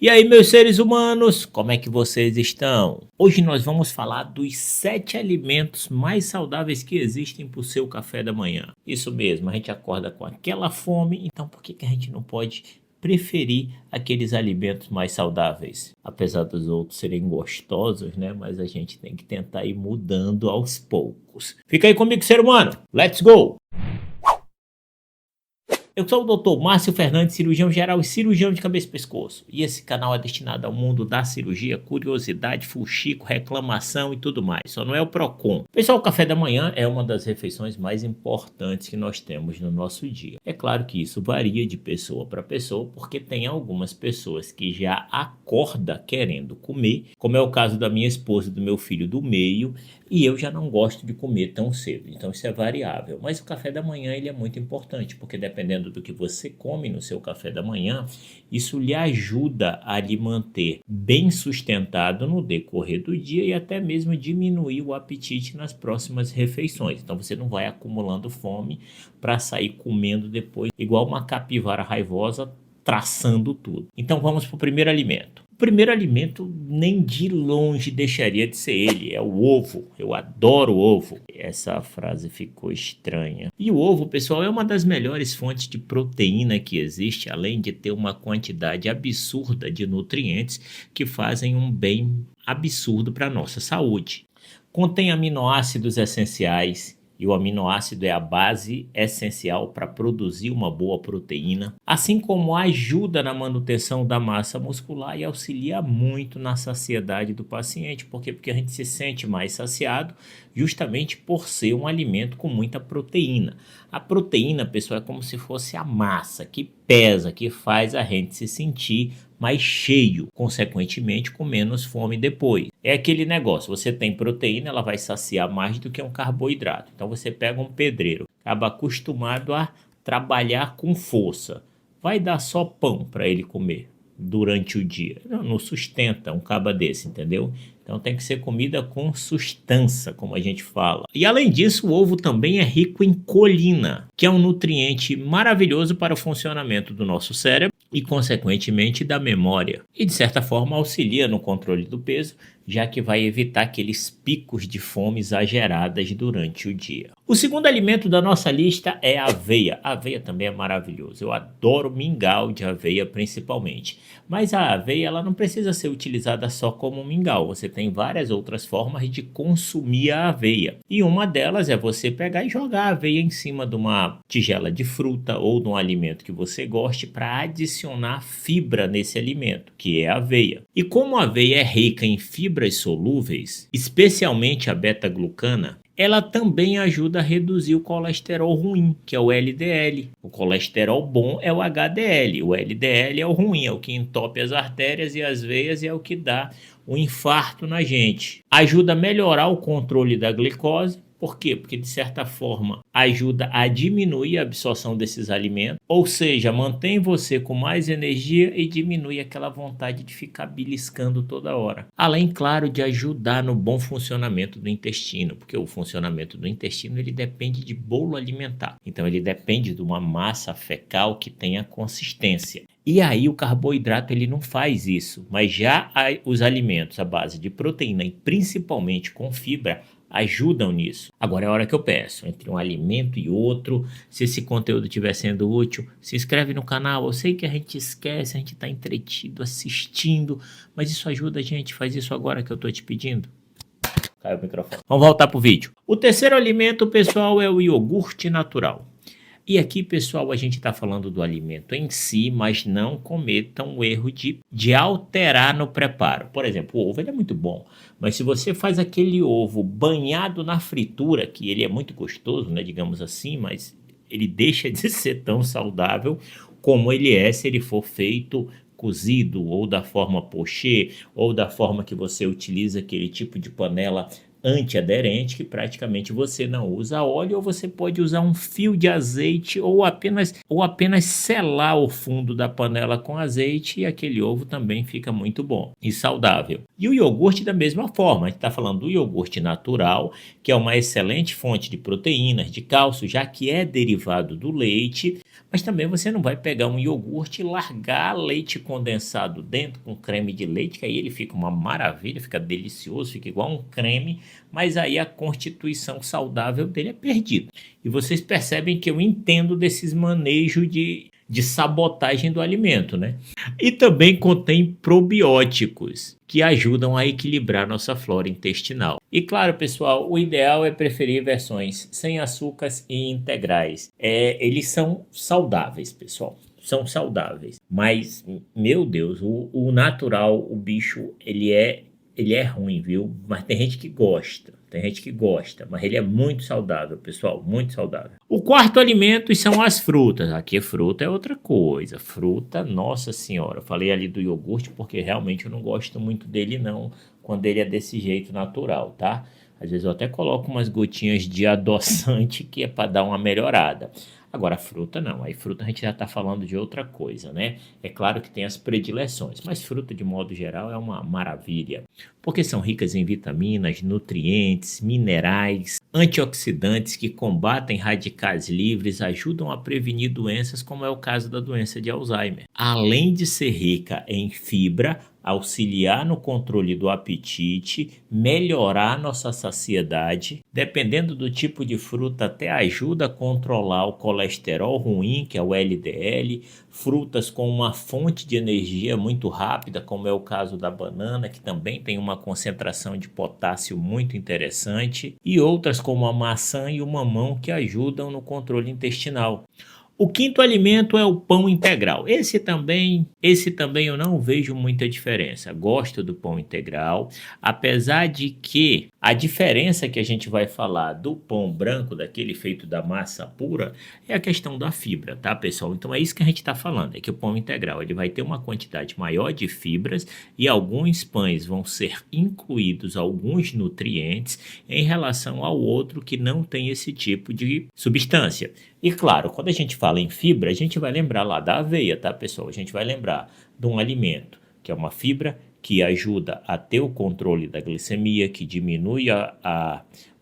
E aí, meus seres humanos, como é que vocês estão? Hoje nós vamos falar dos 7 alimentos mais saudáveis que existem para o seu café da manhã. Isso mesmo, a gente acorda com aquela fome, então por que a gente não pode preferir aqueles alimentos mais saudáveis? Apesar dos outros serem gostosos, né? Mas a gente tem que tentar ir mudando aos poucos. Fica aí comigo, ser humano. Let's go! Eu sou o Dr. Márcio Fernandes, cirurgião geral e cirurgião de cabeça e pescoço. E esse canal é destinado ao mundo da cirurgia, curiosidade, fuxico, reclamação e tudo mais. Só não é o Procon. Pessoal, o café da manhã é uma das refeições mais importantes que nós temos no nosso dia. É claro que isso varia de pessoa para pessoa, porque tem algumas pessoas que já acordam querendo comer, como é o caso da minha esposa e do meu filho do meio, e eu já não gosto de comer tão cedo. Então isso é variável. Mas o café da manhã ele é muito importante, porque dependendo do que você come no seu café da manhã, isso lhe ajuda a lhe manter bem sustentado no decorrer do dia e até mesmo diminuir o apetite nas próximas refeições. Então você não vai acumulando fome para sair comendo depois, igual uma capivara raivosa traçando tudo. Então vamos para o primeiro alimento. O primeiro alimento nem de longe deixaria de ser ele, é o ovo. Eu adoro ovo. Essa frase ficou estranha. E o ovo, pessoal, é uma das melhores fontes de proteína que existe, além de ter uma quantidade absurda de nutrientes que fazem um bem absurdo para a nossa saúde. Contém aminoácidos essenciais, e o aminoácido é a base essencial para produzir uma boa proteína, assim como ajuda na manutenção da massa muscular e auxilia muito na saciedade do paciente. Por quê? Porque a gente se sente mais saciado justamente por ser um alimento com muita proteína. A proteína, pessoal, é como se fosse a massa que pesa, que faz a gente se sentir mais cheio, consequentemente com menos fome depois. É aquele negócio, você tem proteína, ela vai saciar mais do que um carboidrato. Então você pega um pedreiro, acaba acostumado a trabalhar com força, vai dar só pão para ele comer durante o dia. Não sustenta um caba desse, entendeu? Então tem que ser comida com sustância, como a gente fala. E além disso, o ovo também é rico em colina, que é um nutriente maravilhoso para o funcionamento do nosso cérebro e, consequentemente, da memória. E, de certa forma, auxilia no controle do peso, já que vai evitar aqueles picos de fome exageradas durante o dia. O segundo alimento da nossa lista é a aveia. A aveia também é maravilhoso. Eu adoro mingau de aveia, principalmente. Mas a aveia ela não precisa ser utilizada só como mingau. Você tem várias outras formas de consumir a aveia. E uma delas é você pegar e jogar a aveia em cima de uma tigela de fruta ou de um alimento que você goste para adicionar fibra nesse alimento, que é a aveia. E como a aveia é rica em fibras solúveis, especialmente a beta-glucana, ela também ajuda a reduzir o colesterol ruim, que é o LDL. O colesterol bom é o HDL, o LDL é o ruim, é o que entope as artérias e as veias e é o que dá o infarto na gente. Ajuda a melhorar o controle da glicose. Por quê? Porque, de certa forma, ajuda a diminuir a absorção desses alimentos, ou seja, mantém você com mais energia e diminui aquela vontade de ficar beliscando toda hora. Além, claro, de ajudar no bom funcionamento do intestino, porque o funcionamento do intestino ele depende de bolo alimentar. Então, ele depende de uma massa fecal que tenha consistência. E aí o carboidrato ele não faz isso, mas já os alimentos à base de proteína e principalmente com fibra ajudam nisso. Agora é a hora que eu peço, entre um alimento e outro, se esse conteúdo estiver sendo útil, se inscreve no canal. Eu sei que a gente esquece, a gente está entretido assistindo, mas isso ajuda a gente, faz isso agora que eu estou te pedindo. Caiu o microfone. Vamos voltar para o vídeo. O terceiro alimento, pessoal, é o iogurte natural. E aqui, pessoal, a gente está falando do alimento em si, mas não cometam o erro de alterar no preparo. Por exemplo, o ovo ele é muito bom, mas se você faz aquele ovo banhado na fritura, que ele é muito gostoso, né, digamos assim, mas ele deixa de ser tão saudável como ele é se ele for feito cozido ou da forma pochê ou da forma que você utiliza aquele tipo de panela antiaderente, que praticamente você não usa óleo, ou você pode usar um fio de azeite ou apenas selar o fundo da panela com azeite, e aquele ovo também fica muito bom e saudável. E o iogurte da mesma forma, a gente está falando do iogurte natural, que é uma excelente fonte de proteínas, de cálcio, já que é derivado do leite, mas também você não vai pegar um iogurte e largar leite condensado dentro com creme de leite, que aí ele fica uma maravilha, fica delicioso, fica igual um creme, mas aí a constituição saudável dele é perdida. E vocês percebem que eu entendo desses manejos de sabotagem do alimento, né? E também contém probióticos, que ajudam a equilibrar nossa flora intestinal. E claro, pessoal, o ideal é preferir versões sem açúcares e integrais. Eles são saudáveis, pessoal. São saudáveis. Mas, meu Deus, o natural, o bicho, ele é ruim, viu? Mas tem gente que gosta. Tem gente que gosta, mas ele é muito saudável, pessoal, muito saudável. O quarto alimento são as frutas. Aqui fruta é outra coisa. Fruta, nossa senhora. Eu falei ali do iogurte porque realmente eu não gosto muito dele não, quando ele é desse jeito natural, tá? Às vezes eu até coloco umas gotinhas de adoçante que é para dar uma melhorada. Agora, fruta não. Aí fruta a gente já está falando de outra coisa, né? É claro que tem as predileções, mas fruta de modo geral é uma maravilha, porque são ricas em vitaminas, nutrientes, minerais, antioxidantes que combatem radicais livres, ajudam a prevenir doenças como é o caso da doença de Alzheimer. Além de ser rica em fibra, auxiliar no controle do apetite, melhorar nossa saciedade. Dependendo do tipo de fruta, até ajuda a controlar o colesterol ruim, que é o LDL. Frutas com uma fonte de energia muito rápida, como é o caso da banana, que também tem uma concentração de potássio muito interessante. E outras como a maçã e o mamão, que ajudam no controle intestinal. O quinto alimento é o pão integral. Esse também eu não vejo muita diferença. Gosto do pão integral, apesar de que a diferença que a gente vai falar do pão branco, daquele feito da massa pura, é a questão da fibra, tá, pessoal? Então é isso que a gente está falando, é que o pão integral ele vai ter uma quantidade maior de fibras e alguns pães vão ser incluídos alguns nutrientes em relação ao outro que não tem esse tipo de substância. E claro, quando a gente fala em fibra, a gente vai lembrar lá da aveia, tá, pessoal? A gente vai lembrar de um alimento que é uma fibra que ajuda a ter o controle da glicemia, que diminui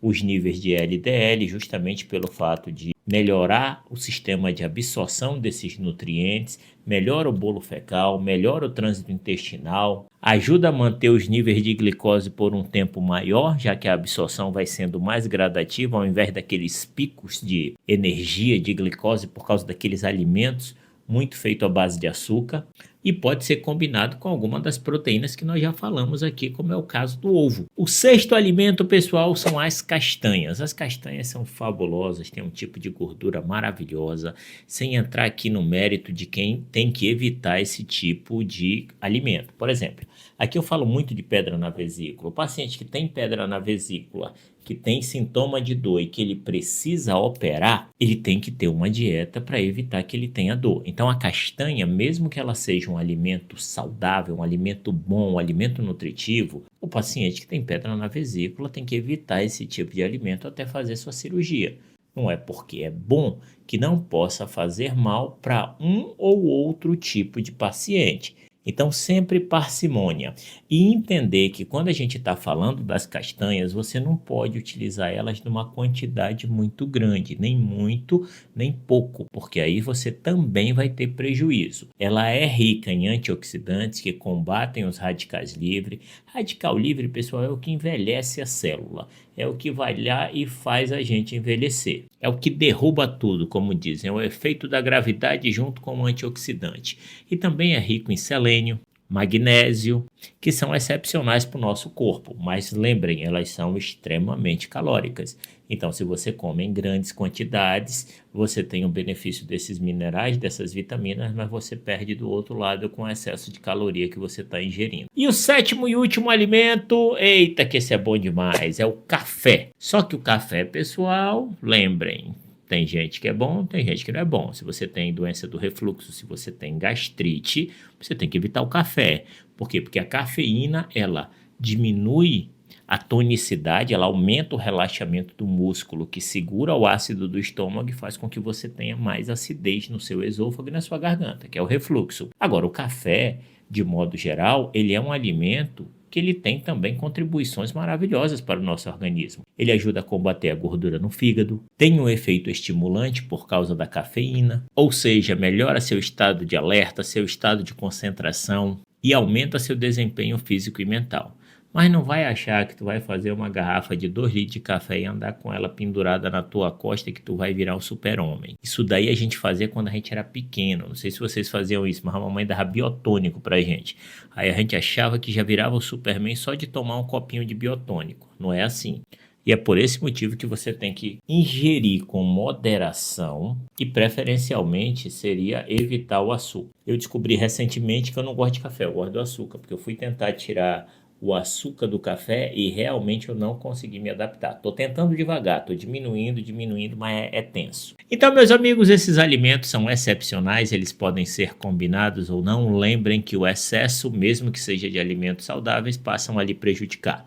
os níveis de LDL, justamente pelo fato de melhorar o sistema de absorção desses nutrientes, melhora o bolo fecal, melhora o trânsito intestinal, ajuda a manter os níveis de glicose por um tempo maior, já que a absorção vai sendo mais gradativa, ao invés daqueles picos de energia de glicose por causa daqueles alimentos muito feito à base de açúcar, e pode ser combinado com alguma das proteínas que nós já falamos aqui, como é o caso do ovo. O sexto alimento, pessoal, são as castanhas. As castanhas são fabulosas, têm um tipo de gordura maravilhosa, sem entrar aqui no mérito de quem tem que evitar esse tipo de alimento. Por exemplo, aqui eu falo muito de pedra na vesícula. O paciente que tem pedra na vesícula, que tem sintoma de dor e que ele precisa operar, ele tem que ter uma dieta para evitar que ele tenha dor. Então a castanha, mesmo que ela seja um alimento saudável, um alimento bom, um alimento nutritivo, o paciente que tem pedra na vesícula tem que evitar esse tipo de alimento até fazer sua cirurgia. Não é porque é bom que não possa fazer mal para um ou outro tipo de paciente. Então, sempre parcimônia. E entender que quando a gente está falando das castanhas, você não pode utilizar elas numa quantidade muito grande, nem muito, nem pouco, porque aí você também vai ter prejuízo. Ela é rica em antioxidantes que combatem os radicais livres. Radical livre, pessoal, é o que envelhece a célula. É o que vai lá e faz a gente envelhecer. É o que derruba tudo, como dizem, é o efeito da gravidade junto com o antioxidante. E também é rico em selênio, magnésio, que são excepcionais para o nosso corpo, mas lembrem, elas são extremamente calóricas. Então, se você come em grandes quantidades, você tem o benefício desses minerais, dessas vitaminas, mas você perde do outro lado com o excesso de caloria que você está ingerindo. E o sétimo e último alimento, eita que esse é bom demais, é o café. Só que o café, pessoal, lembrem, tem gente que é bom, tem gente que não é bom. Se você tem doença do refluxo, se você tem gastrite, você tem que evitar o café. Por quê? Porque a cafeína, ela diminui A tonicidade, ela aumenta o relaxamento do músculo, que segura o ácido do estômago e faz com que você tenha mais acidez no seu esôfago e na sua garganta, que é o refluxo. Agora, o café, de modo geral, ele é um alimento que ele tem também contribuições maravilhosas para o nosso organismo. Ele ajuda a combater a gordura no fígado, tem um efeito estimulante por causa da cafeína, ou seja, melhora seu estado de alerta, seu estado de concentração e aumenta seu desempenho físico e mental. Mas não vai achar que tu vai fazer uma garrafa de 2 litros de café e andar com ela pendurada na tua costa e que tu vai virar um super-homem. Isso daí a gente fazia quando a gente era pequeno. Não sei se vocês faziam isso, mas a mamãe dava biotônico pra gente. Aí a gente achava que já virava o Superman só de tomar um copinho de biotônico. Não é assim. E é por esse motivo que você tem que ingerir com moderação e preferencialmente seria evitar o açúcar. Eu descobri recentemente que eu não gosto de café, eu gosto do açúcar, porque eu fui tentar tirar o açúcar do café e realmente eu não consegui me adaptar. Estou tentando devagar, estou diminuindo, mas é tenso. Então, meus amigos, esses alimentos são excepcionais, eles podem ser combinados ou não. Lembrem que o excesso, mesmo que seja de alimentos saudáveis, passam a lhe prejudicar.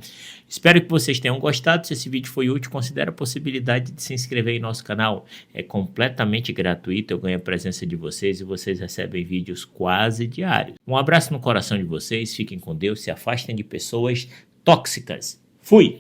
Espero que vocês tenham gostado. Se esse vídeo foi útil, considere a possibilidade de se inscrever em nosso canal. É completamente gratuito, eu ganho a presença de vocês e vocês recebem vídeos quase diários. Um abraço no coração de vocês, fiquem com Deus, se afastem de pessoas tóxicas. Fui!